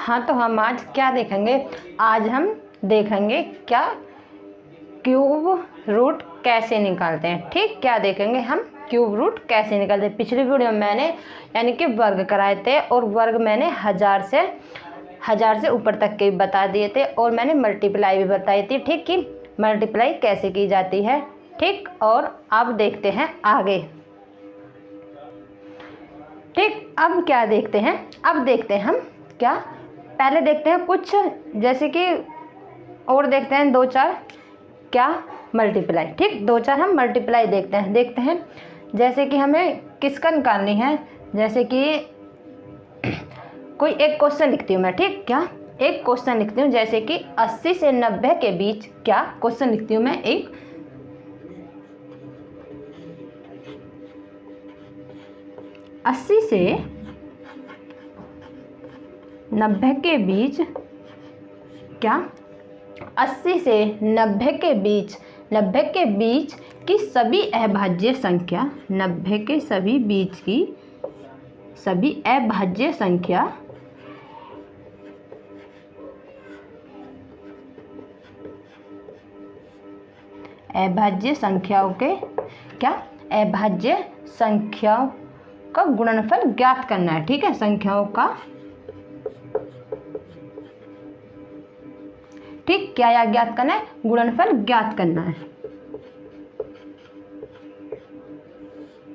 हाँ, तो हम आज क्या देखेंगे? आज हम देखेंगे क्या क्यूब रूट कैसे निकालते हैं। ठीक, क्या देखेंगे हम? क्यूब रूट कैसे निकालते हैं। पिछले वीडियो में मैंने यानी कि वर्ग कराए थे और वर्ग मैंने 1000 से ऊपर तक के बता दिए थे और मैंने मल्टीप्लाई भी बताई थी। ठीक, कि मल्टीप्लाई कैसे की जाती है। ठीक, और अब देखते हैं आगे। ठीक, अब क्या देखते हैं? अब देखते हैं हम क्या, पहले देखते हैं कुछ जैसे कि और देखते हैं 2-4 क्या मल्टीप्लाई। ठीक, 2-4 हम मल्टीप्लाई देखते हैं जैसे कि हमें किसका निकालनी है। जैसे कि कोई एक क्वेश्चन लिखती हूँ मैं। ठीक, क्या एक क्वेश्चन लिखती हूँ जैसे कि 80 से 90 के बीच क्या क्वेश्चन लिखती हूँ मैं। एक 80 से 90 के बीच क्या 80 से 90 के बीच की सभी अभाज्य संख्या 90 के सभी बीच की सभी अभाज्य संख्याओं के क्या अभाज्य संख्याओं का गुणनफल ज्ञात करना है। ठीक है, संख्याओं का ठीक क्या ज्ञात करना है? गुणनफल ज्ञात करना है।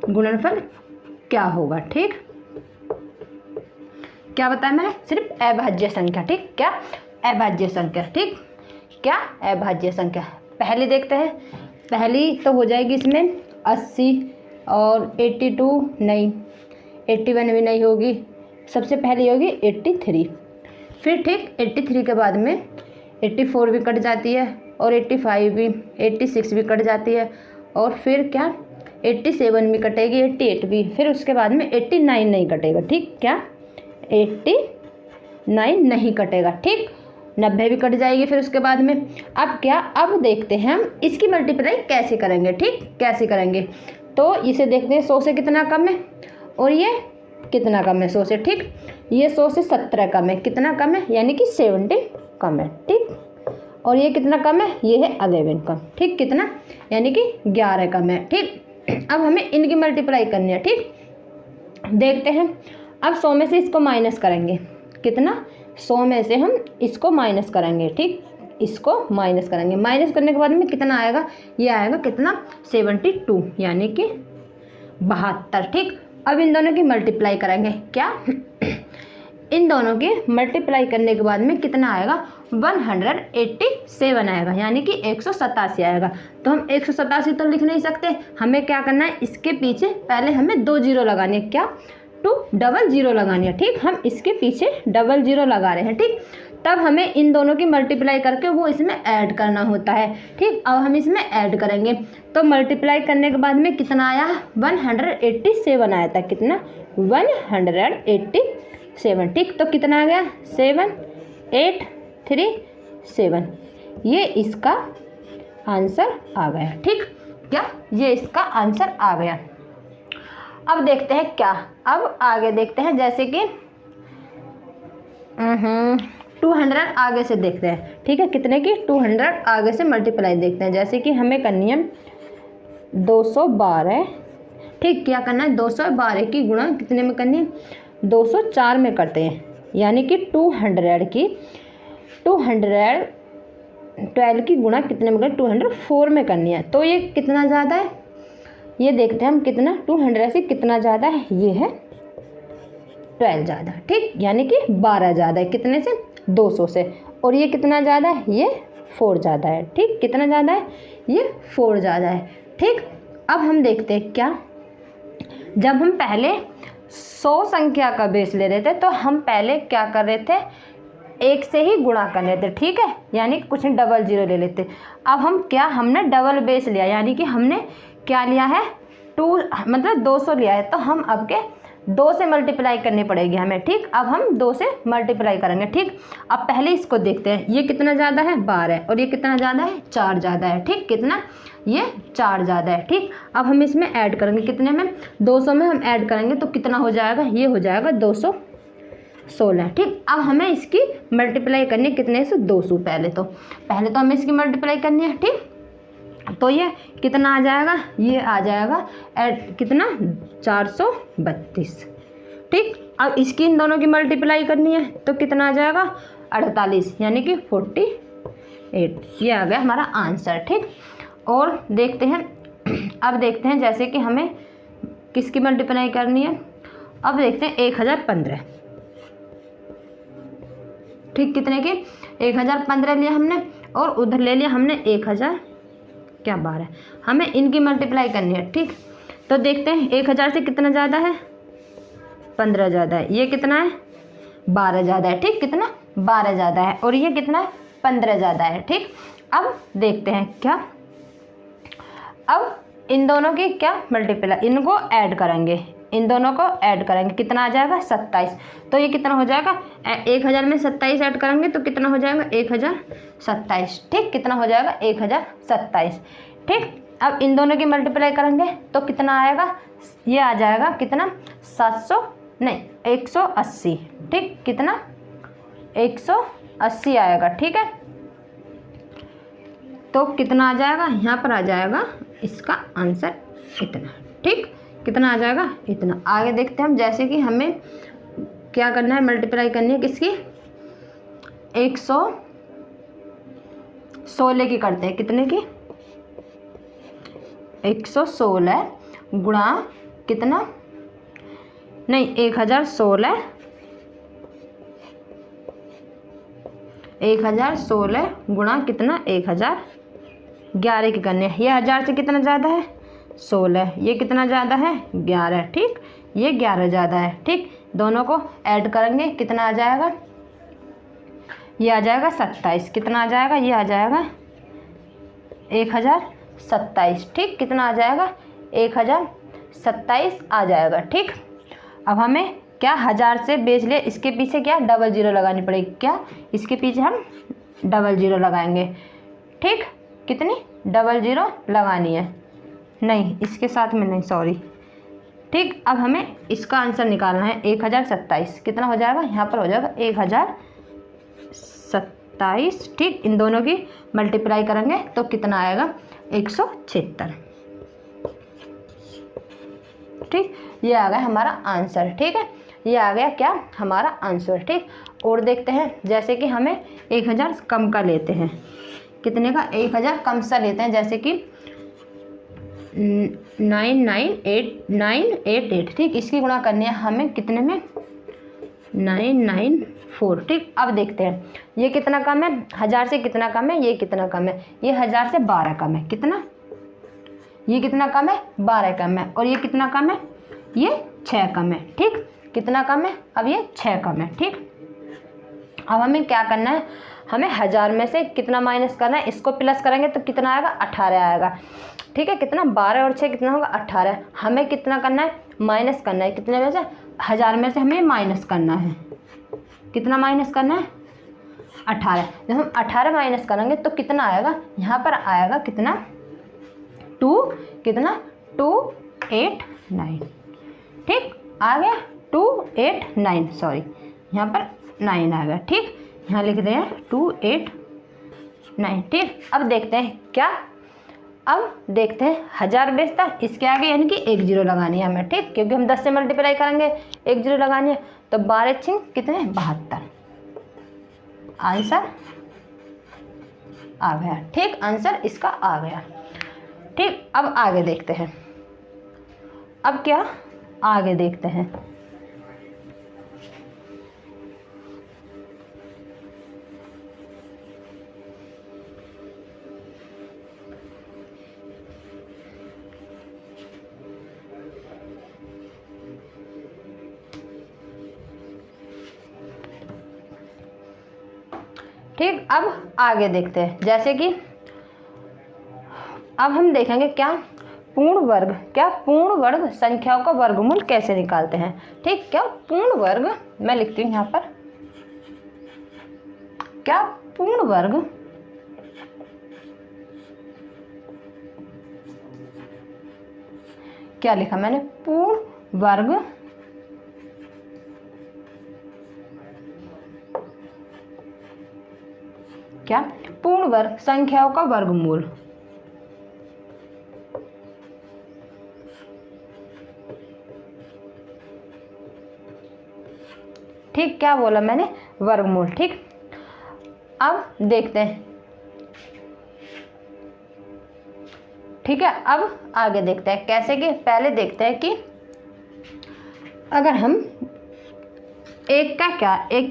गुणनफल क्या होगा? ठीक, क्या बताया मैंने? सिर्फ अभाज्य संख्या। ठीक, क्या अभाज्य संख्या। ठीक, क्या अभाज्य संख्या। पहली देखते हैं। पहली तो हो जाएगी इसमें 80 और 82 नहीं, 81 भी नहीं होगी। सबसे पहली होगी 83। फिर ठीक 83 के बाद में 84 भी कट जाती है और 85 भी, 86 भी कट जाती है और फिर क्या 87 भी कटेगी, 88 भी। फिर उसके बाद में 89 नहीं कटेगा। ठीक, क्या 89 नहीं कटेगा। ठीक, 90 भी कट जाएगी फिर उसके बाद में। अब क्या, अब देखते हैं हम इसकी मल्टीप्लाई कैसे करेंगे। ठीक, कैसे करेंगे तो इसे देखते हैं। 100 से कितना कम है और ये कितना कम है 100 से। ठीक, ये 100 से 17 कम है। कितना कम है? यानी कि 70 कम है। ठीक, और ये कितना कम है? ये है 11 कम। ठीक, कितना? यानी कि 11 कम है। ठीक, अब हमें इनकी मल्टीप्लाई करनी है। ठीक, देखते हैं। अब 100 में से इसको माइनस करेंगे। कितना? 100 में से हम इसको माइनस करेंगे। ठीक, इसको माइनस करेंगे। माइनस करने के बाद में कितना आएगा? ये आएगा कितना? 72 यानी कि 72। ठीक, अब इन दोनों की मल्टीप्लाई करेंगे। क्या इन दोनों की मल्टीप्लाई करने के बाद में कितना आएगा? 187 आएगा यानी कि 187 आएगा। तो हम 187 तो लिख नहीं सकते, हमें क्या करना है? इसके पीछे पहले हमें 2 जीरो लगानी है। क्या? 2 डबल जीरो लगानी है। ठीक, हम इसके पीछे डबल जीरो लगा रहे हैं। ठीक, तब हमें इन दोनों की मल्टीप्लाई करके वो इसमें ऐड करना होता है। ठीक, अब हम इसमें ऐड करेंगे तो मल्टीप्लाई करने के बाद में कितना आया? 187 आया था। कितना? 187। ठीक, तो कितना आ गया? 7837। ये इसका आंसर आ गया। ठीक, क्या ये इसका आंसर आ गया। अब देखते हैं क्या, अब आगे देखते हैं जैसे कि 200 आगे से देखते हैं। ठीक है, कितने की? 200 आगे से मल्टीप्लाई देखते हैं। जैसे कि हमें करनी है 212। ठीक, क्या करना है? 212 की गुणा कितने में करनी है? 204 में करते हैं। यानी कि 212 की गुणा कितने में करनी? 204 में करनी है। तो ये कितना ज़्यादा है? ये देखते हैं हम कितना 200 से कितना ज़्यादा है। ये है 12 ज़्यादा। ठीक, यानी कि 12 ज़्यादा है। कितने से? 200 से। और ये कितना ज़्यादा है? ये 4 ज़्यादा है। ठीक, कितना ज़्यादा है? ये 4 ज़्यादा है। ठीक, अब हम देखते हैं क्या, जब हम पहले 100 संख्या का बेस ले रहे थे तो हम पहले क्या कर रहे थे? 1 से ही गुणा कर रहे थे। ठीक है, यानी कुछ डबल जीरो ले लेते। अब हम क्या, हमने डबल बेस लिया यानी कि हमने क्या लिया है? 2 मतलब 200 लिया है। तो हम अब के 2 से मल्टीप्लाई करनी पड़ेगी हमें। ठीक, अब हम 2 से मल्टीप्लाई करेंगे। ठीक, अब पहले इसको देखते हैं। ये कितना ज़्यादा है? 12। और ये कितना ज़्यादा है? 4 ज़्यादा है। ठीक, कितना? ये 4 ज़्यादा है। ठीक, अब हम इसमें ऐड करेंगे। कितने में? 200 में हम ऐड करेंगे तो कितना हो जाएगा? ये हो जाएगा 200 16। ठीक, अब हमें इसकी मल्टीप्लाई करनी है कितने से, 200। पहले तो हमें इसकी मल्टीप्लाई करनी है। ठीक, तो ये कितना आ जाएगा, ये आ जाएगा कितना 432। ठीक, अब इसकी इन दोनों की मल्टीप्लाई करनी है तो कितना आ जाएगा 48 यानी कि 48। ये आ गया हमारा आंसर। ठीक, और देखते हैं, अब देखते हैं जैसे कि हमें किसकी मल्टीप्लाई करनी है। अब देखते हैं 1015। ठीक, कितने की 1015 लिया हमने और उधर ले लिया हमने 12। हमें इनकी मल्टीप्लाई करनी है। ठीक, तो देखते हैं 1000 से कितना ज़्यादा है, 15 ज़्यादा है। ये कितना है 12 ज़्यादा है। ठीक, कितना 12 ज़्यादा है और ये कितना है 15 ज़्यादा है। ठीक, अब देखते हैं क्या, अब इन दोनों की क्या मल्टीप्लाई, इनको ऐड करेंगे, इन दोनों को ऐड करेंगे, कितना आ जाएगा 27। तो ये कितना हो जाएगा 1000 में 27 ऐड करेंगे तो कितना हो जाएगा 1027। ठीक, कितना हो जाएगा 1027। ठीक, अब इन दोनों की मल्टीप्लाई करेंगे तो कितना आएगा, ये आ जाएगा कितना 180। ठीक, कितना 180 आएगा। ठीक है, तो कितना आ जाएगा, यहाँ पर आ जाएगा इसका आंसर इतना। ठीक, कितना आ जाएगा इतना। आगे देखते हैं हम, जैसे कि हमें क्या करना है, मल्टीप्लाई करनी है किसकी 116 की करते हैं, कितने की 116 गुणा कितना, नहीं 1016 गुणा कितना 1011 की करनी है। ये 1000 से कितना ज़्यादा है 16, ये कितना ज़्यादा है 11। ठीक, ये 11 ज़्यादा है। ठीक, दोनों को ऐड करेंगे कितना आ जाएगा, ये आ जाएगा 27। कितना आ जाएगा, ये आ जाएगा 1027। ठीक, कितना आ जाएगा 1027 आ जाएगा। ठीक, अब हमें क्या 1000 से बेच ले, इसके पीछे क्या डबल ज़ीरो लगानी पड़ेगी, क्या इसके पीछे हम डबल ज़ीरो लगाएंगे। ठीक, कितनी डबल ज़ीरो लगानी है, नहीं इसके साथ में नहीं, सॉरी। ठीक, अब हमें इसका आंसर निकालना है 1027। कितना हो जाएगा, यहाँ पर हो जाएगा 1027। ठीक, इन दोनों की मल्टीप्लाई करेंगे तो कितना आएगा 176। ठीक, ये आ गया हमारा आंसर। ठीक है, ये आ गया क्या हमारा आंसर। ठीक, और देखते हैं जैसे कि हमें 1000 कम का लेते हैं, कितने का 1000 कम सा लेते हैं, जैसे कि 99888। ठीक, इसकी गुणा करनी है हमें कितने में 994। ठीक, अब देखते हैं ये कितना कम है, 1000 से कितना कम है, ये कितना कम है, ये 1000 से 12 कम है। कितना, ये कितना कम है 12 कम है, और ये कितना कम है, ये 6 कम है। ठीक, कितना कम है, अब ये 6 कम है। ठीक, अब हमें क्या करना है, हमें 1000 में से कितना माइनस करना है, इसको प्लस करेंगे तो कितना आएगा 18 आएगा। ठीक है, कितना 12 और 6 कितना होगा 18। हमें कितना करना है माइनस करना है, कितने में से 1000 में से हमें माइनस करना है, कितना माइनस करना है 18। जब हम 18 माइनस करेंगे तो कितना आएगा, यहाँ पर आएगा कितना 289। ठीक, आ गया 289, सॉरी यहाँ पर 9 आ गया। ठीक, यहाँ लिख रहे हैं 289। ठीक, अब देखते हैं क्या, अब देखते हैं 1000 बेचता, इसके आगे यानी कि 1 0 लगानी है हमें। ठीक, क्योंकि हम 10 से मल्टीप्लाई करेंगे 1 0 लगानी है, तो 12 छिंग कितने 72। आंसर आ गया। ठीक, आंसर इसका आ गया। ठीक, अब आगे देखते हैं, अब क्या आगे देखते हैं, ठीक, अब आगे देखते हैं, जैसे कि अब हम देखेंगे क्या पूर्ण वर्ग संख्याओं का वर्गमूल कैसे निकालते हैं। ठीक, क्या पूर्ण वर्ग, मैं लिखती हूँ यहाँ पर, क्या पूर्ण वर्ग क्या लिखा मैंने, पूर्ण वर्ग क्या, पूर्ण वर्ग संख्याओं का वर्गमूल। ठीक, क्या बोला मैंने, वर्गमूल। ठीक, अब देखते हैं, ठीक है, अब आगे देखते हैं कैसे कि पहले देखते हैं कि अगर हम एक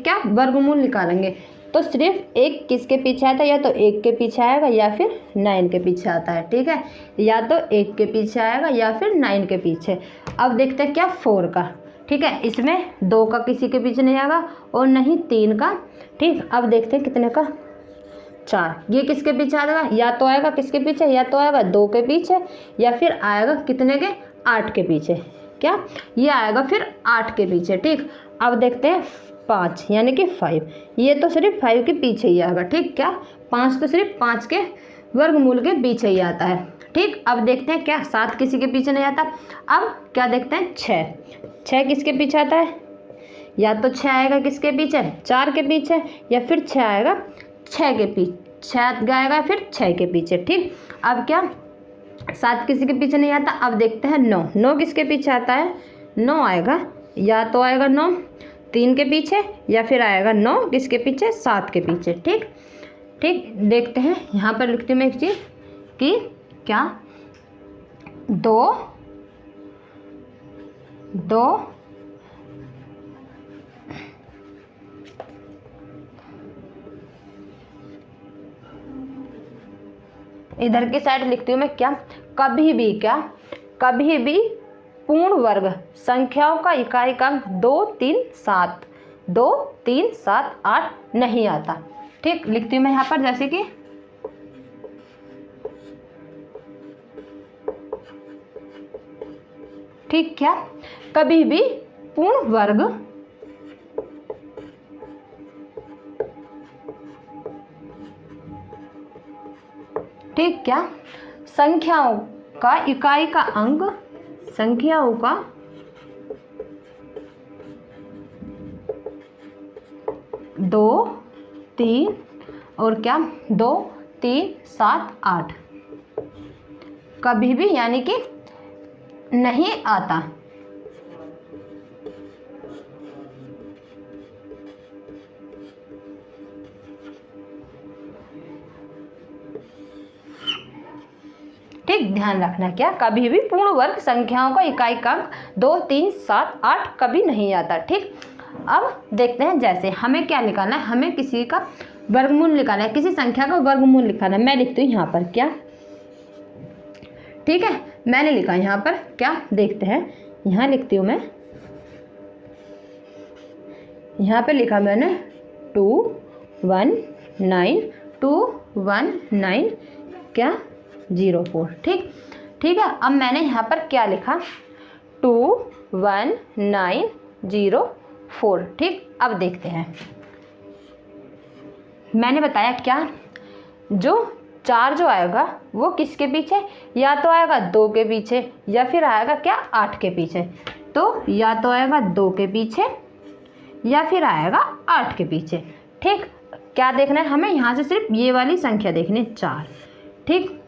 क्या वर्गमूल निकालेंगे तो सिर्फ एक किसके पीछे आता है, या तो एक के पीछे आएगा या फिर 9 के पीछे आता है। ठीक है, या तो एक के पीछे आएगा या फिर 9 के पीछे। अब देखते हैं क्या 4 का। ठीक है, इसमें 2 का किसी के पीछे नहीं आएगा और नहीं 3 का। ठीक, अब देखते हैं कितने का, 4। ये किसके पीछे आएगा, या तो आएगा किसके पीछे, या तो आएगा 2 के पीछे या फिर आएगा कितने के, 8 के पीछे। क्या, ये आएगा फिर 8 के पीछे। ठीक, अब देखते हैं 5 यानी कि 5, ये तो सिर्फ 5 के पीछे ही आएगा। ठीक, क्या 5 तो सिर्फ 5 के वर्गमूल के पीछे ही आता है। ठीक, अब देखते हैं क्या 7 किसी के पीछे नहीं आता। अब क्या देखते हैं 6 किसके पीछे आता है, या तो 6 आएगा किसके पीछे, 4 के पीछे, या फिर 6 आएगा 6 के पीछे, 6 आएगा फिर 6 के पीछे। ठीक, अब क्या 7 किसी के पीछे नहीं आता। अब देखते हैं 9 किसके पीछे आता है, 9 आएगा, या तो आएगा 9 3 के पीछे या फिर आएगा 9 किसके पीछे, 7 के पीछे। ठीक, देखते हैं यहाँ पर लिखती हूँ मैं एक चीज़ कि क्या 2 इधर की साइड लिखती हूँ मैं क्या, कभी भी पूर्ण वर्ग संख्याओं का इकाई का 2 3 7 8 नहीं आता। ठीक, लिखती हूँ मैं यहाँ पर जैसे कि ठीक, क्या कभी भी पूर्ण वर्ग ठीक, क्या संख्याओं का इकाई का अंक, संख्याओं का दो 3 और क्या 2 3 7 8 कभी भी यानी कि नहीं आता। ठीक, ध्यान रखना क्या कभी भी पूर्ण वर्ग संख्याओं का इकाई का 2 3 7 8 कभी नहीं आता। ठीक, अब देखते हैं जैसे हमें क्या निकालना है, हमें किसी का वर्गमूल निकालना है, किसी संख्या का वर्गमूल निकालना है। मैं लिखती हूँ यहाँ पर क्या, ठीक है, मैंने लिखा यहाँ पर क्या, देखते हैं यहाँ लिखती हूँ मैं, यहाँ पे लिखा मैंने 219 क्या 04। ठीक है, अब मैंने यहाँ पर क्या लिखा 21904। ठीक, अब देखते हैं, मैंने बताया क्या जो 4 जो आएगा वो किसके पीछे, या तो आएगा 2 के पीछे या फिर आएगा क्या 8 के पीछे। तो या तो आएगा 2 के पीछे या फिर आएगा 8 के पीछे। ठीक, क्या देखना है हमें, यहाँ से सिर्फ ये वाली संख्या देखनी है 4। ठीक,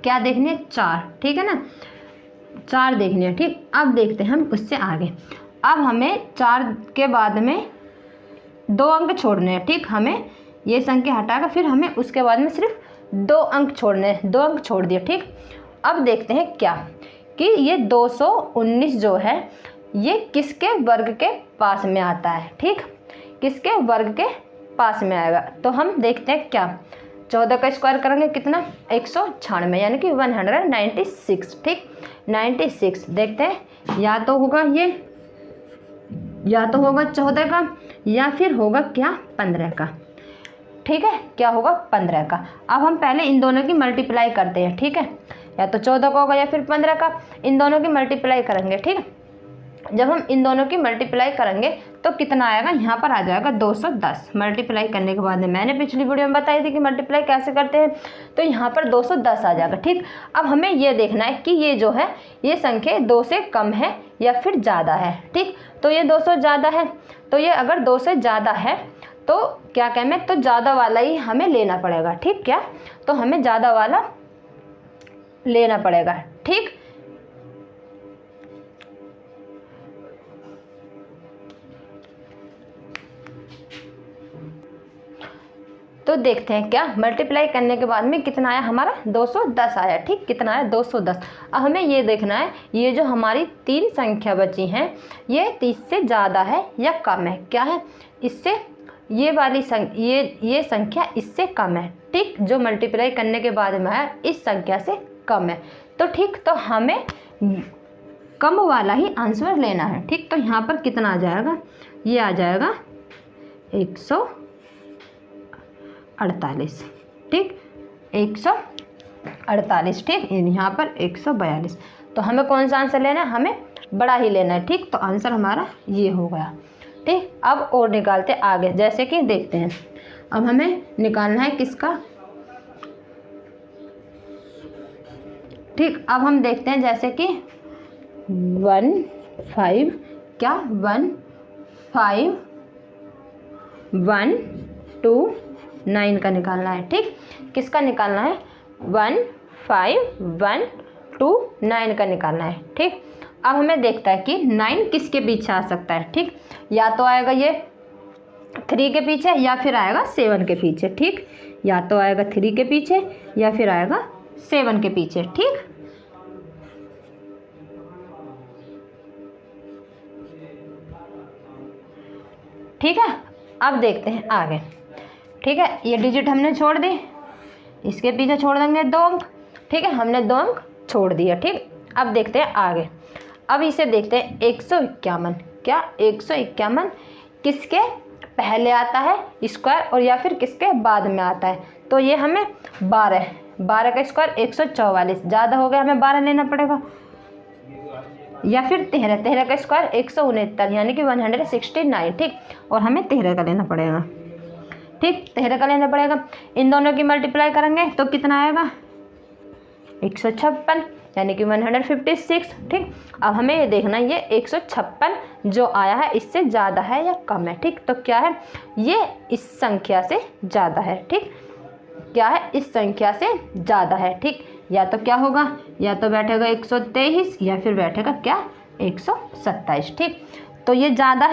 क्या देखनी है 4। ठीक है ना, 4 देखनी है। ठीक, अब देखते हैं हम उससे आगे। अब हमें 4 के बाद में 2 अंक छोड़ने हैं। ठीक, हमें ये संख्या हटाकर फिर हमें उसके बाद में सिर्फ 2 अंक छोड़ने हैं, 2 अंक छोड़ दिए। ठीक, अब देखते हैं क्या कि ये 219 जो है ये किसके वर्ग के पास में आता है। ठीक, किसके वर्ग के पास में आएगा, तो हम देखते हैं क्या 14 का स्क्वायर करेंगे कितना 196 यानी कि 196। ठीक, 96 देखते हैं, या तो होगा ये, या तो होगा 14 का या फिर होगा क्या 15 का। ठीक है, क्या होगा 15 का। अब हम पहले इन दोनों की मल्टीप्लाई करते हैं। ठीक है, या तो 14 का होगा या फिर 15 का, इन दोनों की मल्टीप्लाई करेंगे। ठीक, जब हम इन दोनों की मल्टीप्लाई करेंगे तो कितना आएगा, यहाँ पर आ जाएगा 210। मल्टीप्लाई करने के बाद में मैंने पिछली वीडियो में बताई थी कि मल्टीप्लाई कैसे करते हैं, तो यहाँ पर 210 आ जाएगा। ठीक, अब हमें ये देखना है कि ये जो है ये संख्या 2 से कम है या फिर ज़्यादा है। ठीक, तो ये 200 ज़्यादा है, तो ये अगर 2 से ज़्यादा है तो क्या कहें मैं, तो ज़्यादा वाला ही हमें लेना पड़ेगा। ठीक, क्या तो हमें ज़्यादा वाला लेना पड़ेगा। ठीक, तो देखते हैं क्या मल्टीप्लाई करने के बाद में कितना आया हमारा 210 आया। ठीक, कितना आया 210। अब हमें ये देखना है ये जो हमारी 3 संख्या बची हैं ये 30 से ज़्यादा है या कम है। क्या है, इससे ये वाली ये संख्या इससे कम है। ठीक, जो मल्टीप्लाई करने के बाद में आया इस संख्या से कम है। तो ठीक, तो हमें कम वाला ही आंसर लेना है। ठीक, तो यहाँ पर कितना आ जाएगा, ये आ जाएगा 148। ठीक, 148। ठीक, यहाँ पर 142। तो हमें कौन सा आंसर लेना है, हमें बड़ा ही लेना है। ठीक, तो आंसर हमारा ये हो गया। ठीक, अब और निकालते आगे, जैसे कि देखते हैं अब हमें निकालना है किसका। ठीक, अब हम देखते हैं जैसे कि 15 क्या 1519 का निकालना है। ठीक, किसका निकालना है, 15129 का निकालना है। ठीक, अब हमें देखता है कि 9 किसके पीछे आ सकता है। ठीक, या तो आएगा ये 3 के पीछे या फिर आएगा 7 के पीछे। ठीक, या तो आएगा 3 के पीछे या फिर आएगा 7 के पीछे। ठीक, ठीक है, अब देखते हैं आगे। ठीक है, ये डिजिट हमने छोड़ दी, इसके पीछे छोड़ देंगे 2 अंक। ठीक है, हमने 2 अंक छोड़ दिया। ठीक, अब देखते हैं आगे। अब इसे देखते हैं 151। क्या 151 किसके पहले आता है स्क्वायर और या फिर किसके बाद में आता है। तो ये हमें 12 का स्क्वायर 144 ज़्यादा हो गया, हमें 12 लेना पड़ेगा। या फिर 13 का स्क्वायर 169 यानी कि 169। ठीक, और हमें 13 का लेना पड़ेगा। ठीक, 13 का लेना पड़ेगा। इन दोनों की मल्टीप्लाई करेंगे तो कितना आएगा 156 यानी कि 156। ठीक, अब हमें ये देखना है ये 156 जो आया है इससे ज़्यादा है या कम है। ठीक, तो क्या है, ये इस संख्या से ज़्यादा है। ठीक, क्या है, इस संख्या से ज़्यादा है। ठीक, या तो क्या होगा, या तो बैठेगा 123 या फिर बैठेगा क्या 127। ठीक, तो ये ज़्यादा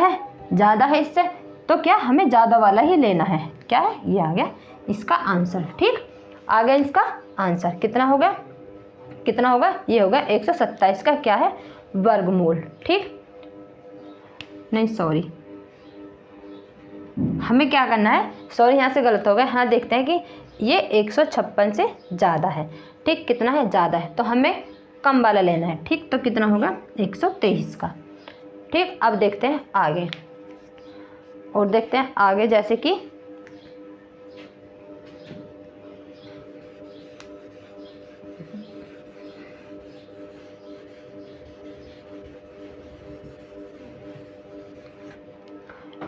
है इससे, तो क्या हमें ज़्यादा वाला ही लेना है। क्या है, ये आ गया इसका आंसर। ठीक, आ गया इसका आंसर। कितना हो गया, कितना होगा, ये होगा 127 का क्या है वर्गमूल। ठीक, नहीं सॉरी, हमें क्या करना है, सॉरी यहाँ से गलत हो गया। हाँ, देखते हैं कि ये 156 से ज़्यादा है। ठीक, कितना है, ज़्यादा है, तो हमें कम वाला लेना है। ठीक, तो कितना होगा 123 का। ठीक, अब देखते हैं आगे और देखते हैं आगे, जैसे कि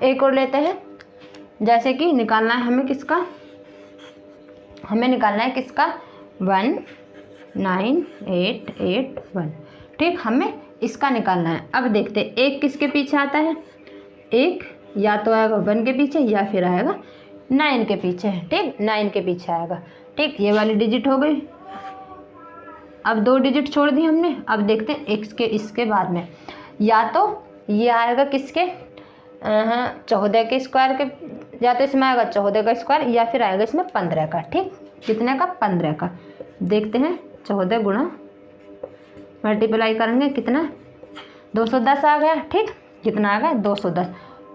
एक और लेते हैं, जैसे कि निकालना है हमें किसका, हमें निकालना है किसका 19881। ठीक, हमें इसका निकालना है। अब देखते हैं एक किसके पीछे आता है, एक या तो आएगा 1 के पीछे या फिर आएगा 9 के पीछे। ठीक, 9 के पीछे आएगा। ठीक, ये वाली डिजिट हो गई। अब 2 डिजिट छोड़ दी हमने। अब देखते हैं इसके बाद में या तो ये आएगा किसके 14 के स्क्वायर के, या तो इसमें आएगा 14 का स्क्वायर या फिर आएगा इसमें 15 का। ठीक, कितने का 15 का। देखते हैं 14 गुणा मल्टीप्लाई करेंगे कितना 210 आ गया। ठीक, कितना आ गया 210।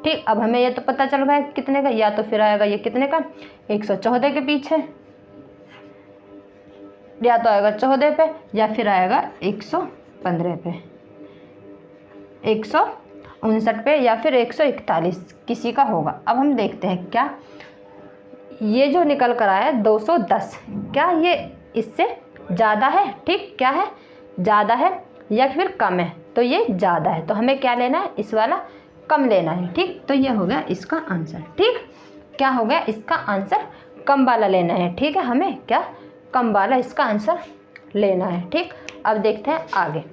ठीक, अब हमें ये तो पता चल गया कितने का, या तो फिर आएगा ये कितने का 114 के पीछे, या तो आएगा 14 पे या फिर आएगा 115 पे, 159 पे या फिर 141 किसी का होगा। अब हम देखते हैं क्या ये जो निकल कर आया 210 क्या ये इससे ज़्यादा है। ठीक, क्या है, ज़्यादा है या फिर कम है, तो ये ज़्यादा है, तो हमें क्या लेना है, इस वाला कम लेना है। ठीक, तो ये हो गया इसका आंसर। ठीक, क्या हो गया इसका आंसर, कम वाला लेना है। ठीक है, हमें क्या कम वाला इसका आंसर लेना है। ठीक, अब देखते हैं आगे।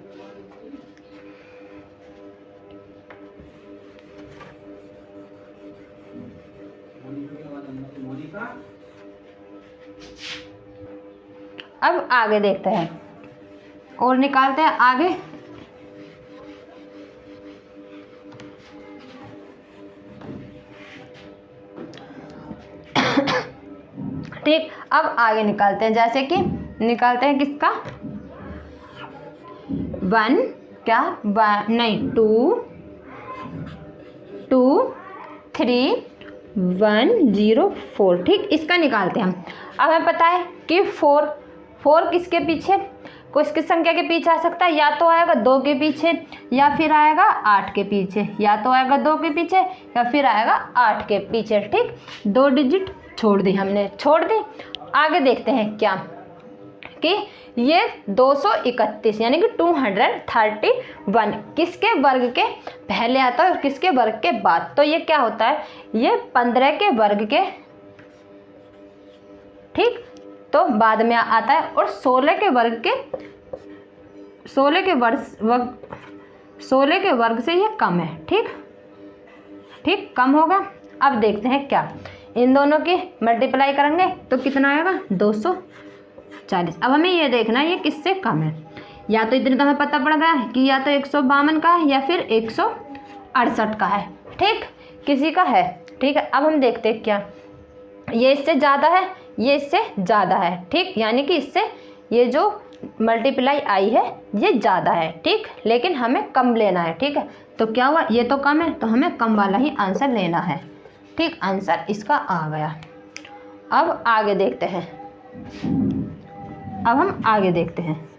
अब आगे देखते हैं और निकालते हैं आगे। ठीक, अब आगे निकालते हैं, जैसे कि निकालते हैं किसका, 1 क्या 1 नहीं 2 2 3 1 0 4। ठीक, इसका निकालते हैं हम। अब हमें पता है कि 4 किसके पीछे, किस संख्या के पीछे आ सकता है, या तो आएगा 2 के पीछे या फिर आएगा 8 के पीछे, या तो आएगा 2 के पीछे या फिर आएगा 8 के पीछे। ठीक, 2 डिजिट छोड़ दी हमने, छोड़ दी। आगे देखते हैं क्या कि ये 231 यानी कि 231 किसके वर्ग के पहले आता है और किसके वर्ग के बाद। तो ये क्या होता है, ये 15 के वर्ग के, ठीक, तो बाद में आता है, और 16 के वर्ग से ये कम है। ठीक, कम होगा। अब देखते हैं क्या, इन दोनों की मल्टीप्लाई करेंगे तो कितना आएगा, 240। अब हमें ये देखना है ये किससे कम है, या तो इतने तो हमें पता पड़ गया कि या तो 152 का है या फिर 168 का है। ठीक, किसी का है। ठीक है, अब हम देखते हैं क्या, ये इससे ज़्यादा है, ये इससे ज़्यादा है। ठीक, यानी कि इससे ये जो मल्टीप्लाई आई है ये ज़्यादा है। ठीक, लेकिन हमें कम लेना है। ठीक है, तो क्या हुआ, ये तो कम है तो हमें कम वाला ही आंसर लेना है। ठीक, आंसर इसका आ गया। अब आगे देखते हैं, अब हम आगे देखते हैं।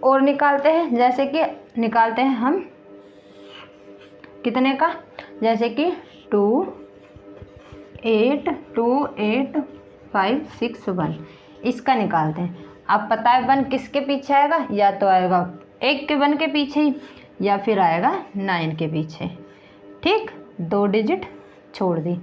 और निकालते हैं, जैसे कि निकालते हैं हम कितने का, जैसे कि 2 8 2 8 5 6 1, इसका निकालते हैं। अब पता है 1 किसके पीछे आएगा, या तो आएगा 1 के 1 के पीछे ही या फिर आएगा 9 के पीछे। ठीक, 2 डिजिट छोड़ दी,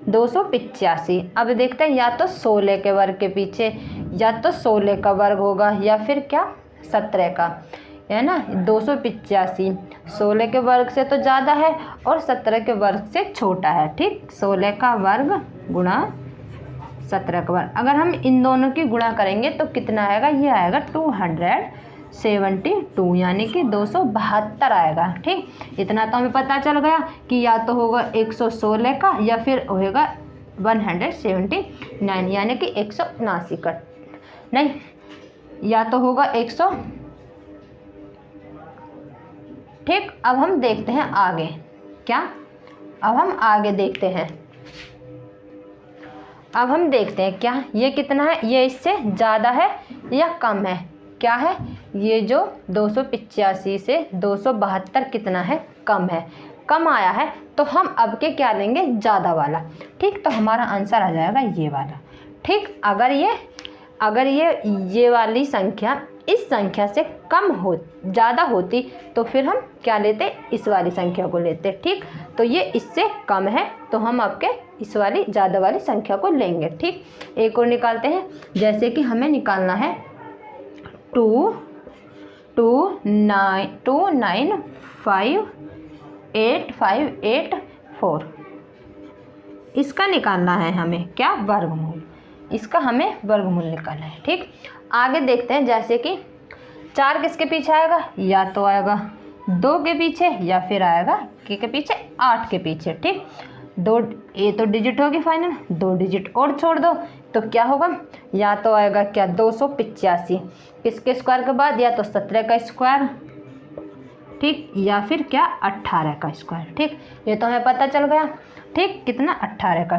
285। अब देखते हैं या तो 16 के वर्ग के पीछे, या तो 16 का वर्ग होगा या फिर क्या 17 का, है ना। 285 16 के वर्ग से तो ज़्यादा है और 17 के वर्ग से छोटा है। ठीक, 16 का वर्ग गुणा 17 का वर्ग, अगर हम इन दोनों की गुणा करेंगे तो कितना आएगा, ये आएगा 272 यानी कि 272 आएगा। ठीक, इतना तो हमें पता चल गया कि या तो होगा 116 का या फिर होगा 179 यानी कि 179 का, नहीं, या तो होगा 100। ठीक, अब हम देखते हैं आगे क्या, अब हम आगे देखते हैं, अब हम देखते हैं क्या ये कितना है, ये इससे ज़्यादा है या कम है, क्या है, ये जो 285 से 272 कितना है, कम है, कम आया है, तो हम अब के क्या लेंगे, ज़्यादा वाला। ठीक, तो हमारा आंसर आ जाएगा ये वाला। ठीक, अगर ये वाली संख्या इस संख्या से ज़्यादा होती तो फिर हम क्या लेते, इस वाली संख्या को लेते। ठीक, तो ये इससे कम है तो हम आपके इस वाली ज़्यादा वाली संख्या को लेंगे। ठीक, एक और निकालते हैं, जैसे कि हमें निकालना है 2958584, इसका निकालना है हमें क्या, वर्गमूल, इसका हमें वर्गमूल निकालना है। ठीक, आगे देखते हैं, जैसे कि 4 किसके पीछे आएगा, या तो आएगा 2 के पीछे या फिर आएगा के पीछे 8 के पीछे। ठीक, 2 ये तो डिजिट होगी फाइनल, 2 डिजिट और छोड़ दो तो क्या होगा, या तो आएगा क्या 285 किसके स्क्वायर के बाद, या तो 17 का स्क्वायर, ठीक, या फिर क्या 18 का स्क्वायर। ठीक, ये तो हमें पता चल गया। ठीक, कितना 18 का।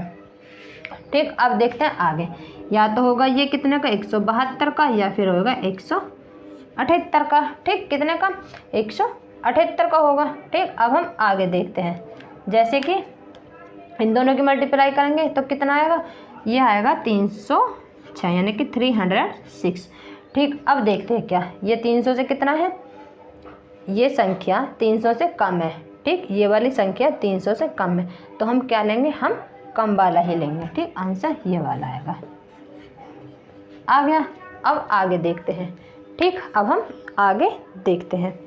ठीक, अब देखते हैं आगे, या तो होगा ये कितने का 172 का या फिर होगा 178 का। ठीक, कितने का 178 का होगा। ठीक, अब हम आगे देखते हैं, जैसे कि इन दोनों की मल्टीप्लाई करेंगे तो कितना आएगा, ये आएगा 306 यानी कि 306। ठीक, अब देखते हैं क्या ये 300 से कितना है, ये संख्या 300 से कम है। ठीक, ये वाली संख्या 300 से कम है तो हम क्या लेंगे, हम कम वाला ही लेंगे। ठीक, आंसर ये वाला आएगा। आ गया, अब आगे देखते हैं। ठीक, अब हम आगे देखते हैं।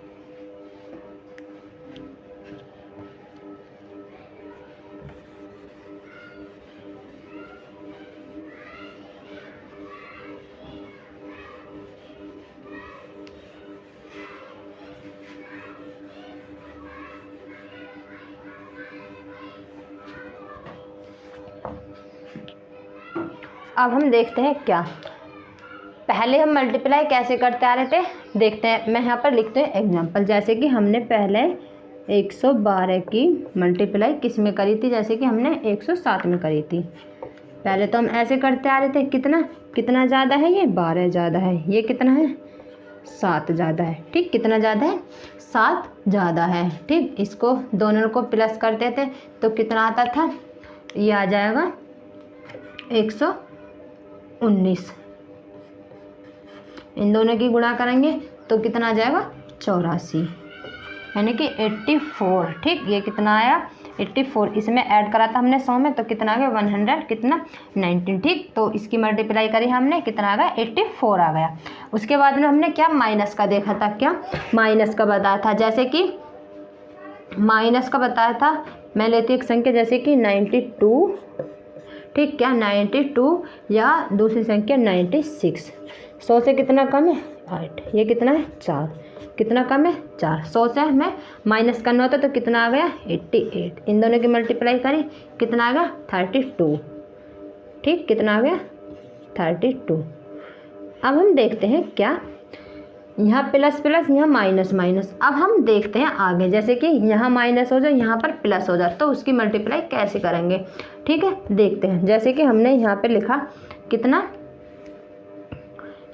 अब हम देखते हैं क्या, पहले हम मल्टीप्लाई कैसे करते आ रहे थे देखते हैं। मैं यहाँ पर लिखते हैं एग्जाम्पल, जैसे कि हमने पहले 112 की मल्टीप्लाई किस में करी थी, जैसे कि हमने 107 में करी थी। पहले तो हम ऐसे करते आ रहे थे, कितना कितना ज़्यादा है, ये 12 ज़्यादा है, ये कितना है 7 ज़्यादा है, ठीक, कितना ज़्यादा है 7 ज़्यादा है, ठीक। इसको दोनों को प्लस करते थे तो कितना आता था, ये आ जाएगा 119। इन दोनों की गुणा करेंगे तो कितना आ जाएगा 84, यानी कि 84, ठीक। ये कितना आया 84, इसमें ऐड करा था हमने 100 में तो कितना आ गया 100 कितना 19, ठीक। तो इसकी मल्टीप्लाई करी हमने, कितना आ गया 84 आ गया। उसके बाद में हमने क्या माइनस का देखा था, क्या माइनस का बताया था, जैसे कि माइनस का बताया था। मैं लेती एक संख्या जैसे कि 92, ठीक, क्या 92 या दूसरी संख्या 96। 100 से कितना कम है 8, ये कितना है 4, कितना कम है 4। 100 से हमें माइनस करना होता तो कितना आ गया 88। इन दोनों की मल्टीप्लाई करी कितना आ गया 32, ठीक, कितना आ गया 32। अब हम देखते हैं क्या, यहाँ प्लस प्लस यहाँ माइनस माइनस। अब हम देखते हैं आगे, जैसे कि यहाँ माइनस हो जाए यहाँ पर प्लस हो जाए तो उसकी मल्टीप्लाई कैसे करेंगे, ठीक है। देखते हैं, जैसे कि हमने यहाँ पर लिखा कितना,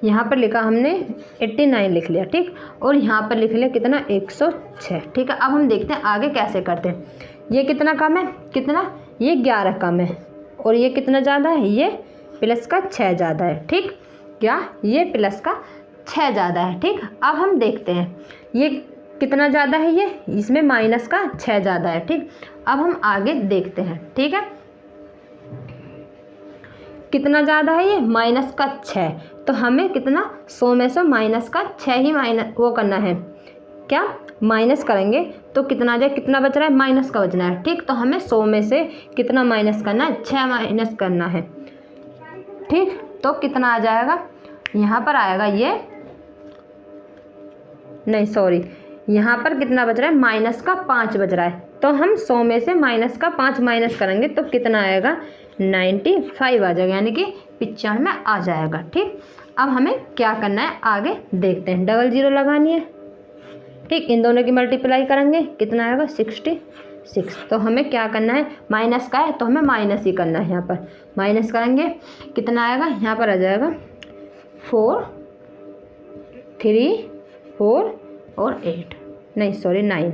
यहाँ पर लिखा हमने 89 लिख लिया, ठीक, और यहाँ पर लिख लिया कितना 106, ठीक है। अब हम देखते हैं आगे कैसे करते हैं। ये कितना कम है, कितना, ये 11 कम है, और ये कितना ज़्यादा है, ये प्लस का 6 ज़्यादा है, ठीक, क्या ये प्लस का 6 ज़्यादा है, ठीक। अब हम देखते हैं ये कितना ज़्यादा है, ये इसमें माइनस का 6 ज़्यादा है, ठीक। अब हम आगे देखते हैं, ठीक है, कितना ज़्यादा है, ये माइनस का 6, तो हमें कितना 100 में से माइनस का 6 ही माइनस वो करना है, क्या माइनस करेंगे तो कितना आ जाए, कितना बच रहा है माइनस का बचना है, ठीक। तो हमें 100 में से कितना माइनस करना है, 6 माइनस करना है, ठीक। तो कितना आ जाएगा, यहाँ पर आएगा ये, नहीं सॉरी, यहाँ पर कितना बच रहा है माइनस का 5 बच रहा है, तो हम 100 में से माइनस का 5 माइनस करेंगे तो कितना आएगा 95 आ जाएगा, यानी कि 95 आ जाएगा, ठीक। अब हमें क्या करना है आगे देखते हैं, डबल जीरो लगानी है, ठीक। इन दोनों की मल्टीप्लाई करेंगे कितना आएगा 66। तो हमें क्या करना है, माइनस का है तो हमें माइनस ही करना है, यहाँ पर माइनस करेंगे कितना आएगा, यहाँ पर आ जाएगा 4 3 4 और 8, नहीं सॉरी 9,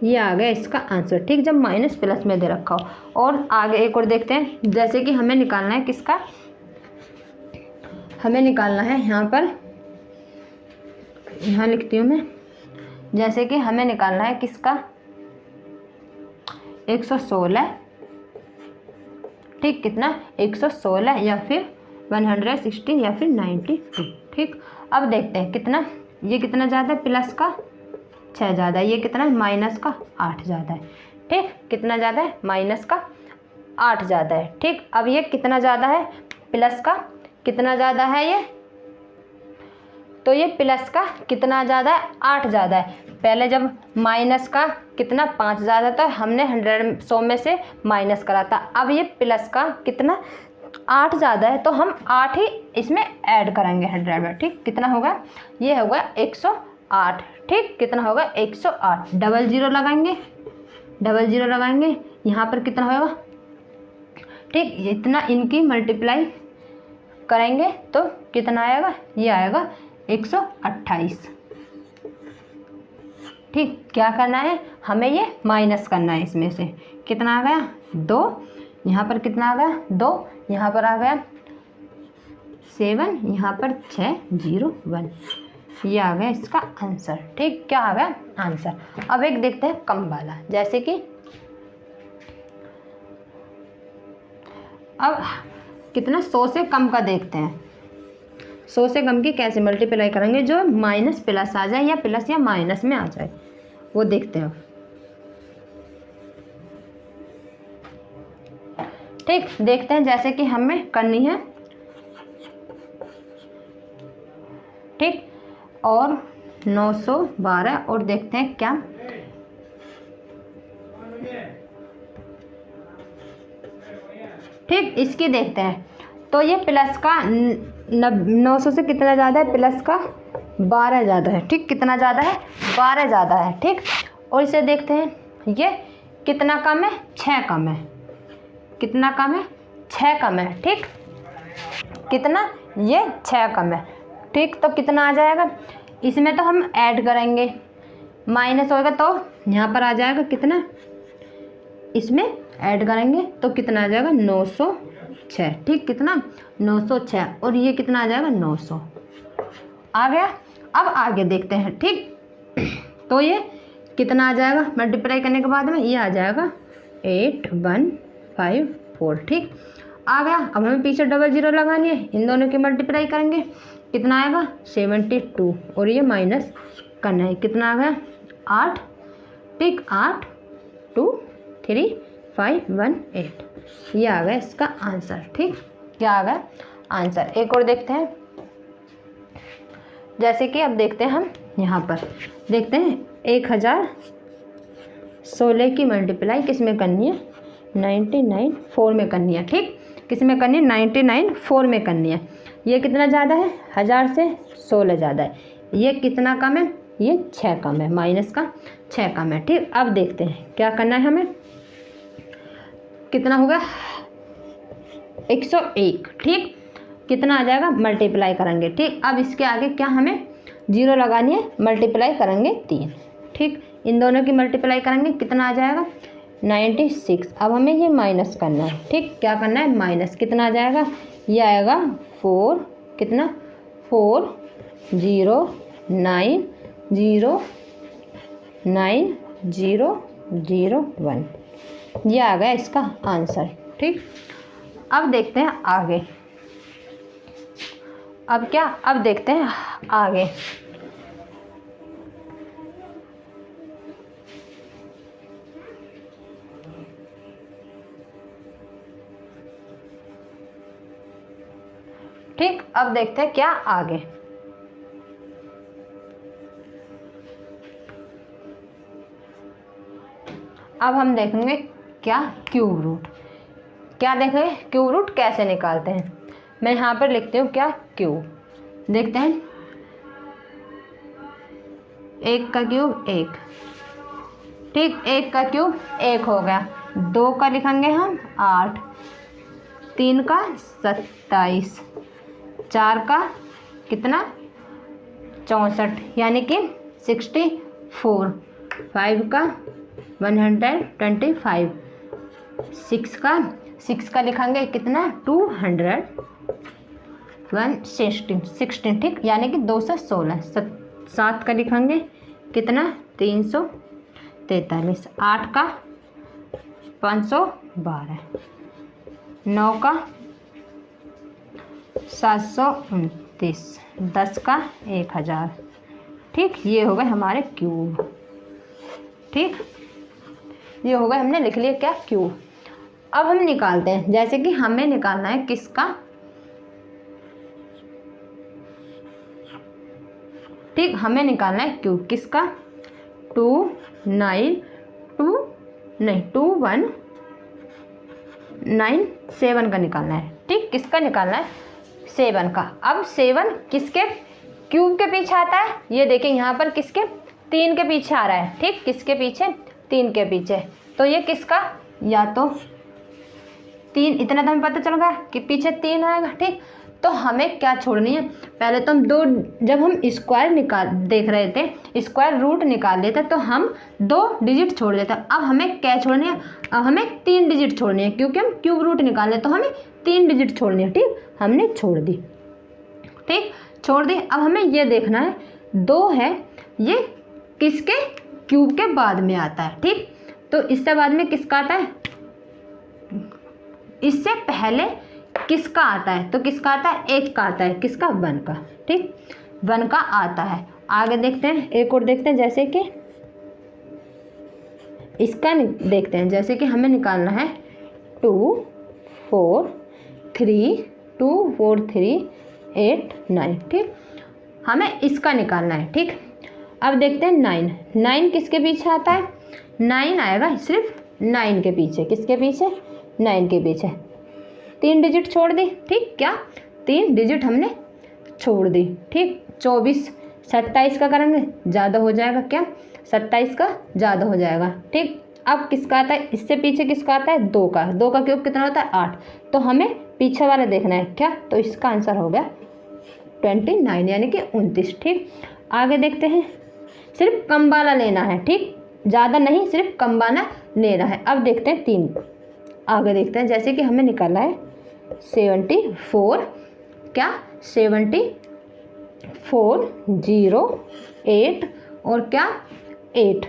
ये आ गया इसका आंसर, ठीक। जब माइनस प्लस में दे रखा हो। और आगे एक और देखते हैं, जैसे कि हमें निकालना है किसका, हमें निकालना है यहाँ पर, यहाँ लिखती हूँ मैं, जैसे कि हमें निकालना है किसका 116, ठीक, कितना 116 या फिर 116 या फिर 92, ठीक। अब देखते हैं कितना, ये कितना ज़्यादा है प्लस का 6 ज़्यादा है, ये कितना है माइनस का 8 ज़्यादा है, ठीक, कितना ज़्यादा है माइनस का 8 ज़्यादा है, ठीक। अब ये कितना ज़्यादा है प्लस का, कितना ज़्यादा है ये, तो ये प्लस का कितना ज़्यादा है 8 ज़्यादा है। पहले जब माइनस का कितना 5 ज़्यादा था, हमने 100 में से माइनस करा था। अब ये प्लस का कितना 8 ज़्यादा है तो हम 8 ही इसमें ऐड करेंगे 100 में, ठीक। कितना होगा, ये होगा 108, ठीक, कितना होगा 108। डबल जीरो लगाएंगे, डबल जीरो लगाएंगे, यहाँ पर कितना होगा, ठीक, इतना इनकी मल्टीप्लाई करेंगे तो कितना आएगा, ये आएगा 128, ठीक। क्या करना है हमें, ये माइनस करना है, इसमें से कितना आ गया 2, यहाँ पर कितना आ गया 2, यहाँ पर आ गया 7, यहाँ पर 601, ये आ गया इसका आंसर, ठीक। क्या आ गया आंसर। अब एक देखते हैं कम वाला, जैसे कि अब कितना 100 से कम का देखते हैं, 100 से कम की कैसे मल्टीप्लाई करेंगे, जो माइनस प्लस आ जाए या प्लस या माइनस में आ जाए वो देखते हैं, ठीक। देखते हैं जैसे कि हमें करनी है, ठीक, और 912 और देखते हैं क्या, ठीक, इसकी देखते हैं। तो ये प्लस का 900 से कितना ज़्यादा है, प्लस का 12 ज़्यादा है। ठीक, कितना ज़्यादा है, 12 ज़्यादा है। ठीक, और इसे देखते हैं, ये कितना कम है, 6 कम है। कितना कम है, 6 कम है। ठीक, कितना, ये 6 कम है। ठीक, तो कितना आ जाएगा, इसमें तो हम ऐड करेंगे, माइनस होगा तो यहाँ पर आ जाएगा कितना, इसमें ऐड करेंगे तो कितना आ जाएगा 906। ठीक, कितना 906, और ये कितना आ जाएगा 900 आ गया। अब आगे देखते हैं। ठीक, तो ये कितना आ जाएगा मल्टीप्लाई करने के बाद में, ये आ जाएगा 8154। ठीक, आ गया। अब हमें पीछे डबल ज़ीरो लगानी है, इन दोनों की मल्टीप्लाई करेंगे, कितना आएगा 72, और ये माइनस करना है, कितना आ गया 8। ठीक, 8 2 3 5 1 8, ये आ गया इसका आंसर। ठीक, क्या आ गया आंसर। एक और देखते हैं, जैसे कि अब देखते हैं हम यहाँ पर देखते हैं 1016 की मल्टीप्लाई किस में करनी है, 99 4 में करनी है। ठीक, किस में करनी है, 99 4 में करनी है। ये कितना ज़्यादा है, 1000 से 16 ज़्यादा है। ये कितना कम है, ये 6 कम है, माइनस का 6 कम है। ठीक, अब देखते हैं क्या करना है हमें, कितना होगा 101। ठीक, कितना आ जाएगा, मल्टीप्लाई करेंगे। ठीक, अब इसके आगे क्या हमें जीरो लगानी है, मल्टीप्लाई करेंगे 3। ठीक, इन दोनों की मल्टीप्लाई करेंगे, कितना आ जाएगा 96। अब हमें ये माइनस करना है। ठीक, क्या करना है, माइनस, कितना आ जाएगा, ये आएगा 4, कितना 4090901, ये आ गया इसका आंसर। ठीक, अब देखते हैं आगे, अब क्या, अब देखते हैं आगे। ठीक, अब देखते हैं क्या आगे। अब हम देखेंगे क्या, क्यूब रूट। क्या देखेंगे, क्यूब रूट कैसे निकालते हैं। मैं यहाँ पर लिखती हूँ क्या, क्यूब। देखते हैं, 1 का क्यूब 1। ठीक, 1 का क्यूब 1 हो गया। 2 का लिखेंगे हम 8, 3 का 27, 4 का कितना 64 यानी कि 64, 5 का 125, 6 का लिखेंगे कितना 200, 116, ठीक, यानी कि 216। 7 का लिखेंगे कितना 343, 8 का 512, 9 का 729, 10 का 1000। ठीक, ये हो गए हमारे क्यूब। ठीक, ये हो गए, हमने लिख लिया क्या, क्यूब। अब हम निकालते हैं, जैसे कि हमें निकालना है किसका, ठीक, हमें निकालना है क्यूब किसका, 2197 का निकालना है। ठीक, किसका निकालना है, 7 का। अब 7 किसके क्यूब के पीछे आता है, ये देखें यहाँ पर किसके 3 के पीछे आ रहा है। ठीक, किसके पीछे 3 के पीछे, तो ये किसका, या तो 3, इतना तो हमें पता चल गया कि पीछे 3 आएगा। ठीक, तो हमें क्या छोड़नी है, पहले तो हम 2, जब हम स्क्वायर देख रहे थे, स्क्वायर रूट निकाल लेते तो हम 2 डिजिट छोड़ देते। अब हमें क्या छोड़नी है, अब हमें 3 डिजिट छोड़नी है, क्योंकि हम क्यूब रूट निकाल ले तो हमें 3 डिजिट छोड़नी है। ठीक, हमने छोड़ दी। ठीक, छोड़ दी। अब हमें ये देखना है 2 है, ये किसके क्यूब के बाद में आता है। ठीक, तो इससे बाद में किसका आता है, इससे पहले किसका आता है, तो किसका आता है, 1 का आता है, किसका 1 का। ठीक, 1 का आता है। आगे देखते हैं, एक और देखते हैं, जैसे कि इसका देखते हैं, जैसे कि हमें निकालना है 2 4 3 2 4 3 8 9। ठीक, हमें इसका निकालना है। ठीक, अब देखते हैं 9 किसके पीछे आता है, 9 आएगा सिर्फ 9 के पीछे, किसके पीछे, 9 के पीछे। 3 डिजिट छोड़ दी, ठीक, क्या 3 डिजिट हमने छोड़ दी, ठीक। 24 27 का करेंगे ज़्यादा हो जाएगा, क्या 27 का ज़्यादा हो जाएगा, ठीक। अब किसका आता है, इससे पीछे किसका आता है, 2 का, 2 का क्यूब कितना होता है 8, तो हमें पीछे वाला देखना है क्या, तो इसका आंसर हो गया 29 यानी कि 29, ठीक। आगे देखते हैं, सिर्फ कम वाला लेना है, ठीक, ज़्यादा नहीं, सिर्फ कम वाला लेना है। अब देखते हैं 3, आगे देखते हैं, जैसे कि हमें निकालना है 74, क्या 74 0 8 और क्या 8।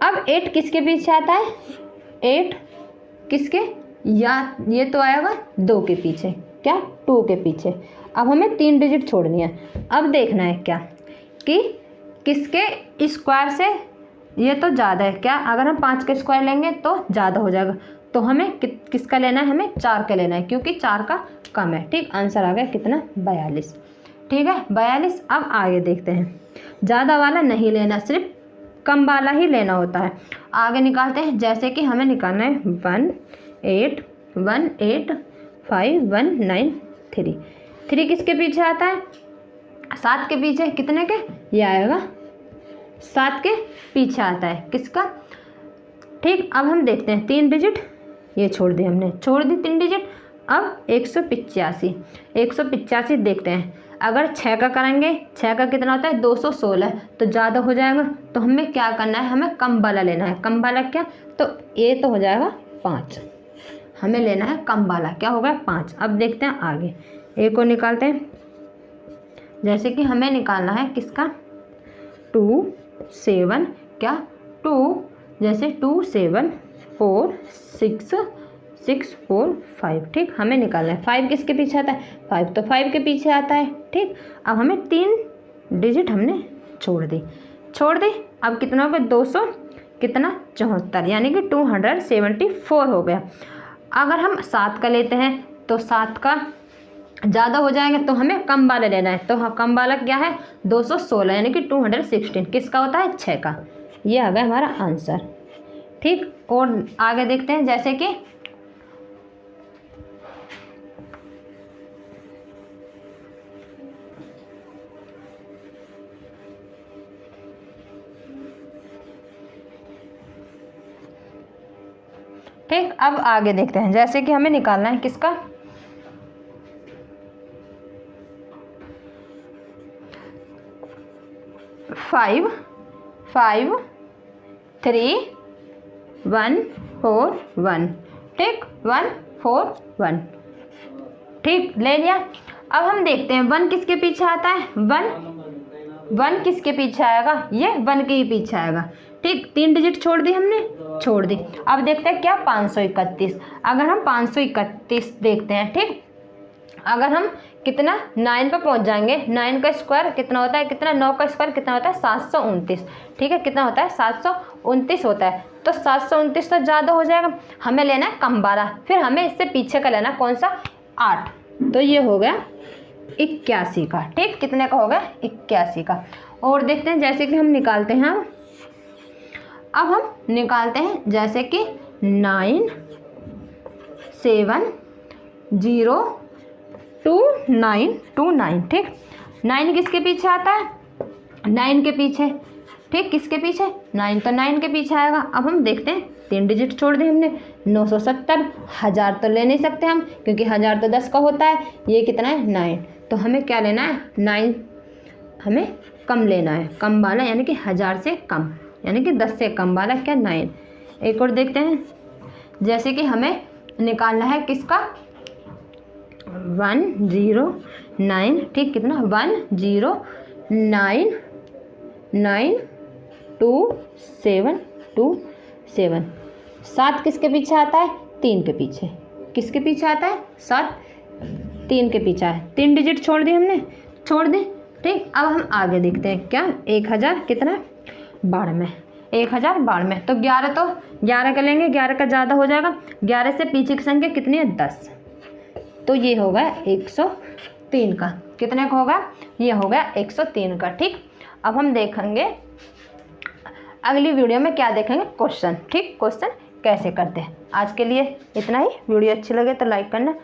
अब 8 किसके पीछे आता है, 8 किसके, या ये तो आएगा 2 के पीछे, क्या 2 के पीछे। अब हमें 3 डिजिट छोड़नी है। अब देखना है क्या कि किसके स्क्वायर से ये तो ज़्यादा है, क्या अगर हम 5 का स्क्वायर लेंगे तो ज़्यादा हो जाएगा, तो हमें किसका लेना है, हमें 4 का लेना है, क्योंकि 4 का कम है, ठीक। आंसर आ गया कितना 42, ठीक है 42। अब आगे देखते हैं, ज़्यादा वाला नहीं लेना, सिर्फ कम वाला ही लेना होता है। आगे निकालते हैं, जैसे कि हमें निकालना है 1 8 1 8 5 1 9 3। 3 किसके पीछे आता है, 7 के पीछे, कितने के, ये आएगा 7 के पीछे आता है, किसका, ठीक। अब हम देखते हैं 3 डिजिट ये छोड़ दी हमने, छोड़ दी 3 डिजिट। अब 185 देखते हैं, अगर 6 का करेंगे, 6 का कितना होता है 216, तो ज़्यादा हो जाएगा, तो हमें क्या करना है, हमें कम वाला लेना है। कम वाला क्या, तो ये तो हो जाएगा 5, हमें लेना है कम वाला, क्या होगा 5। अब देखते हैं आगे, ए को निकालते हैं, जैसे कि हमें निकालना है किसका 2 7, क्या 2, जैसे 2 7 4 6 6 4 5, ठीक। हमें निकालना है 5 किसके पीछे आता है, 5 तो 5 के पीछे आता है, ठीक। अब हमें 3 डिजिट हमने छोड़ दी। अब कितना हो गया 200 कितना 74 यानी कि 274 हो गया। अगर हम 7 का लेते हैं तो 7 का ज़्यादा हो जाएगा, तो हमें कम वाला लेना है, तो हाँ कम वाला क्या है 216 यानी कि 216 किसका होता है 6 का। ये आ गया हमारा आंसर, ठीक। और आगे देखते हैं, जैसे कि ठीक। अब आगे देखते हैं, जैसे कि हमें निकालना है किसका 5 5 3 1 4 1, ठीक 1 4 1, ठीक ले लिया। अब हम देखते हैं 1 किसके पीछे आता है, 1 किसके पीछे आएगा, ये 1 के ही पीछे आएगा, ठीक। 3 डिजिट छोड़ दी हमने, छोड़ दी। अब देखते हैं क्या 531। अगर हम 531 देखते हैं, ठीक, अगर हम कितना 9 पर पहुंच जाएंगे, 9 का स्क्वायर कितना होता है, कितना 9 का स्क्वायर कितना होता है 729, ठीक है, कितना होता है 729 होता है, तो 729 तो ज़्यादा हो जाएगा, हमें लेना है कम वाला, फिर हमें इससे पीछे का लेना कौन सा 8, तो ये हो गया 81 का, ठीक। कितने का हो गया 81 का। और देखते हैं, जैसे कि हम निकालते हैं, अब हम निकालते हैं जैसे कि 9 7 0 2 9 2 9, ठीक। 9 किसके पीछे आता है, 9 के पीछे, ठीक, किसके पीछे 9, तो 9 के पीछे आएगा। अब हम देखते हैं 3 डिजिट छोड़ दी हमने, 970, 1000 तो ले नहीं सकते हम, क्योंकि 1000 तो 10 का होता है, ये कितना है 9, तो हमें क्या लेना है 9, हमें कम लेना है, कम वाला यानी कि 1000 से कम, यानी कि 10 से कम वाला क्या 9। एक और देखते हैं, जैसे कि हमें निकालना है किसका 109, ठीक, कितना 109 9 2 7 2 7। 7 किसके पीछे आता है, 3 के पीछे, किसके पीछे आता है 7, 3 के पीछे है। 3 डिजिट छोड़ दी हमने, छोड़ दी, ठीक। अब हम आगे देखते हैं, क्या 1000 कितना 92, 1000 92, तो 11 का लेंगे, 11 का ज़्यादा हो जाएगा, 11 से पीछे की संख्या कितनी है 10, तो ये हो गया 103 का, कितने का होगा, ये हो गया 103 का, ठीक। अब हम देखेंगे अगली वीडियो में क्या देखेंगे क्वेश्चन, ठीक, क्वेश्चन कैसे करते हैं। आज के लिए इतना ही। वीडियो अच्छी लगे तो लाइक करना,